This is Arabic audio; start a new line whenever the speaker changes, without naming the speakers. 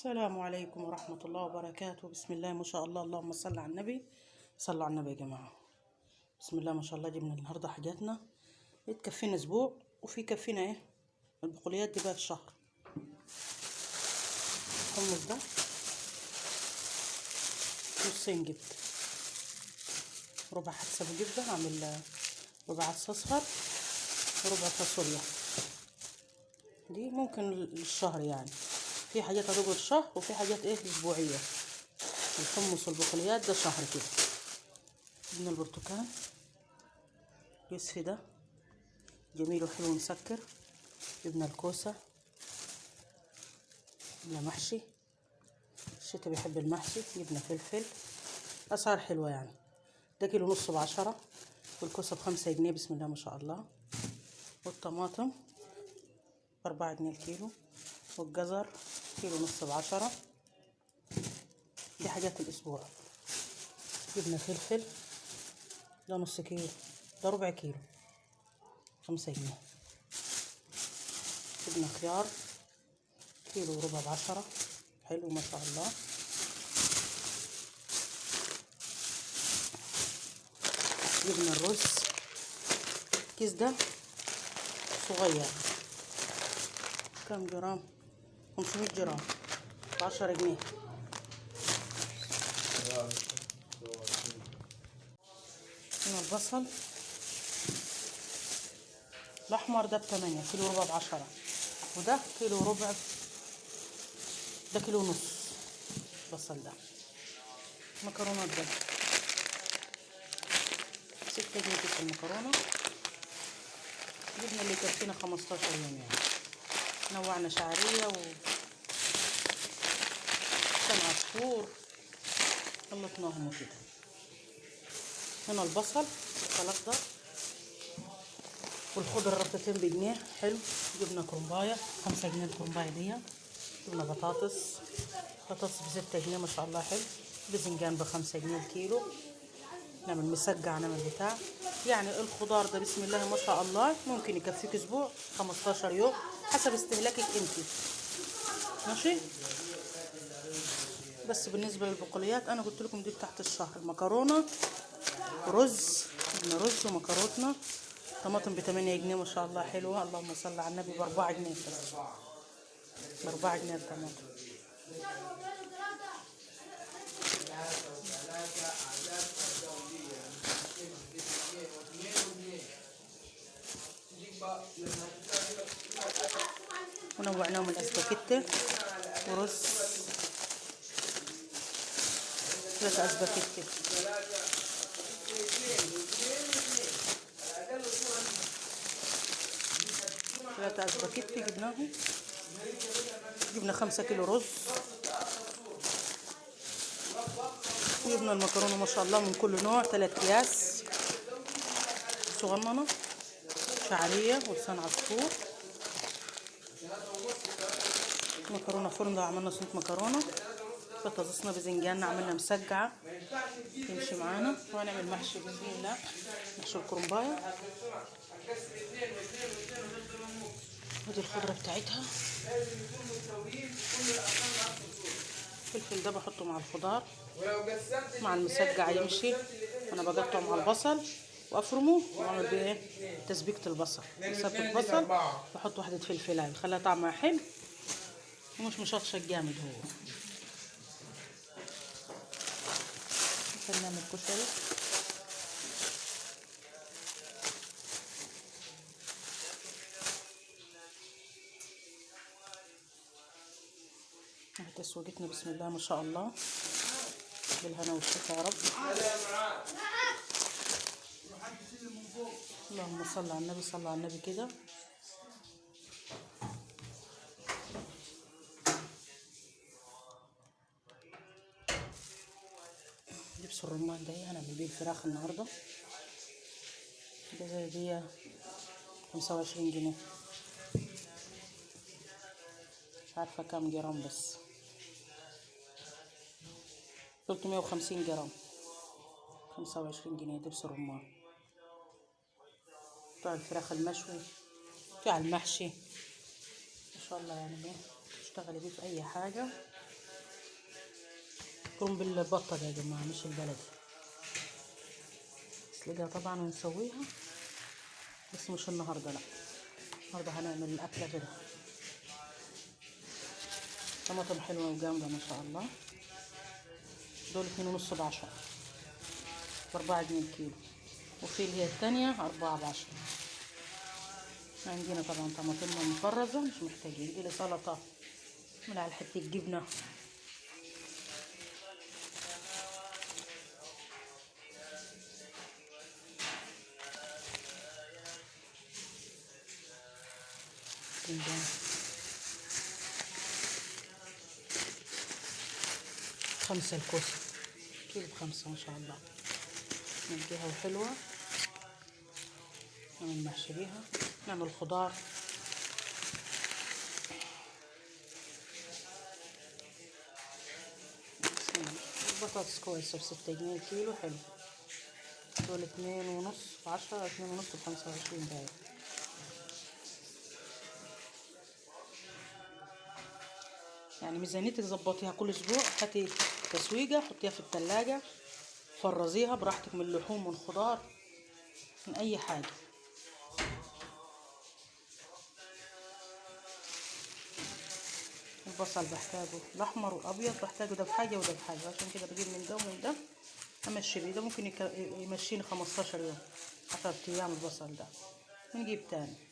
السلام عليكم ورحمة الله وبركاته. بسم الله ما شاء الله، اللهم صل على النبي. صلوا على النبي يا جماعة. بسم الله ما شاء الله. جبنا النهاردة حاجاتنا تكفينا اسبوع، وفي كفينا ايه البقوليات دي بقى الشهر. الحمص ده نصين جبن، ربع حسب جبن، اعمل ربع عدس اصفر وربع فاصوليا. دي ممكن للشهر يعني، في حاجات هتقعد شهر وفي حاجات ايه اسبوعية. الحمص والبقوليات ده شهر كده. جبنا البرتقال يوسفي ده جميل وحلو ومسكر. جبنا الكوسة، جبنا محشي، الشتا بيحب المحشي. جبنا فلفل، أسعار حلوة يعني. ده كيلو ونص ب10، والكوسة ب5 جنيه. بسم الله ما شاء الله. والطماطم ب4 جنيه الكيلو، والجزر كيلو ونص ب10. دي حاجات الأسبوع. جبنا فلفل، ده نص كيلو، ده ربع كيلو، 5 جنيه. جبنا خيار كيلو وربع ب10، حلو ما شاء الله. جبنا الرز، الكيس ده صغير، كام جرام؟ 500 جرام ب10 جنيه. هنا البصل الأحمر ده ب8، كيلو وربع ب10، وده كيلو وربع، ده كيلو ونص. بصل ده. مكرونات ده 6 جنيه كيس المكرونة. جبنا اللي يكفينا 15 يوم يعني. نوعنا شعرية وسمع عصفور، خلطناهم وكده. هنا البصل الأخضر والخضر ربطتين ب1 حلو. جبنا كرنباية 5 جنيه الكرنباية دي. جبنا بطاطس ب6 جنيه ما شاء الله حلو. باذنجان ب5 جنيه الكيلو. نعمل مسقع، نعمل بتاع يعني. الخضار ده بسم الله ما شاء الله ممكن يكفيك اسبوع 15 يوم حسب استهلاكك انت، ماشي. بس بالنسبه للبقوليات انا قلت لكم دي بتاعت الشهر. مكرونه ورز، جبنا رز ومكرونتنا. طماطم ب8 جنيه ما شاء الله حلوه، اللهم صل على النبي. ب4 جنيه بس، ب4 جنيه الطماطم. ونوعناهم الاسباجيتي ورز، 3 اسباجيتي. جبناهم. جبنا 5 كيلو رز. وجبنا المكرونه ما شاء الله من كل نوع 3 اكياس صغننه، شعريه ولسان عصفور. مكرونه فرن ده عملنا صينيه مكرونه. بطاطسنا باذنجان عملنا مسقعه تمشي معانا. وهنعمل محشي باذن الله، محشي الكرنبايه. ودي الخضره بتاعتها. الفلفل ده بحطه مع الخضار مع المسقعه يمشي. وانا بقطعه مع البصل وافرمه واعمل بيه ايه تسبيكه البصل. بسبك بصل بحط واحده فلفلايه بخليها طعمها حلو ومش مشطشط جامد. هو نعمل كشري. تسويقتنا بسم الله ما شاء الله، بالهنا والشفا يا رب. اللهم صل على النبي. صل على النبي كده. دبس الرمان ده هنعمل بيه الفراخ النهارده. ده زي دي 25 جنيه، مش عارفه كام جرام، بس 350 جرام، 25 جنيه دبس الرمان. بتاع الفراخ المشوي، بتاع المحشي ما شاء الله يعني. ايه تشتغلي بيه في اي حاجه مفروم بالبطة ده يا جماعة مش البلدي. نسلقها طبعا ونسويها، بس مش النهاردة، لا النهاردة هنعمل الأكلة غيرها. طماطم حلوة وجامدة ما شاء الله. دول 2.5 ب10، ب4 جنيه الكيلو. وفي اللي هي التانية 4 ب10. عندنا طبعا طماطمنا مفرزة مش محتاجين. دي سلطة من على حتة جبنة. باذنجان 5 الكوسة، كيلو ب5 ما شاء الله. نديها وحلوة، نعمل محشي بيها، نعمل خضار. البطاطس كويسة ب6 جنيه الكيلو، حلو. دول 2.5 ب10، 2.5 ب25 دقايق. يعني ميزانيتك ظبطيها كل اسبوع. هاتي تسويقة حطيها في التلاجة، فرزيها براحتك من اللحوم من خضار من اي حاجة. البصل بحتاجه الاحمر والابيض، بحتاجه ده بحاجة وده بحاجة، عشان كده بجيب من ده ومن ده امشي بيه. ده ممكن يمشيني 15 يوم 10 ايام البصل ده. ونجيب تاني.